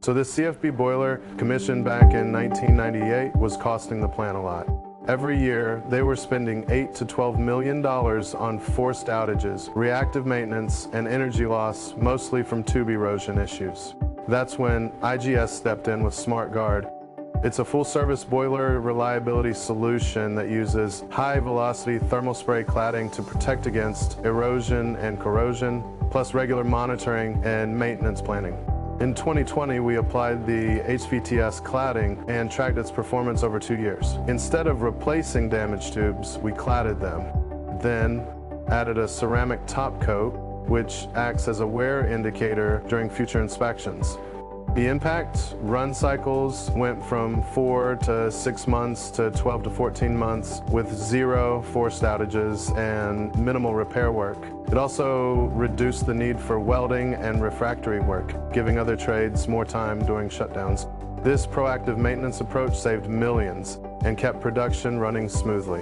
So this CFB boiler, commissioned back in 1998, was costing the plant a lot. Every year, they were spending $8 to $12 million on forced outages, reactive maintenance, and energy loss, mostly from tube erosion issues. That's when IGS stepped in with SMARTGard. It's a full-service boiler reliability solution that uses high-velocity thermal spray cladding to protect against erosion and corrosion, plus regular monitoring and maintenance planning. In 2020, we applied the HVTS cladding and tracked its performance over 2 years. Instead of replacing damaged tubes, we cladded them, then added a ceramic top coat, which acts as a wear indicator during future inspections. The impact run cycles went from 4 to 6 months to 12 to 14 months with 0 forced outages and minimal repair work. It also reduced the need for welding and refractory work, giving other trades more time during shutdowns. This proactive maintenance approach saved millions and kept production running smoothly.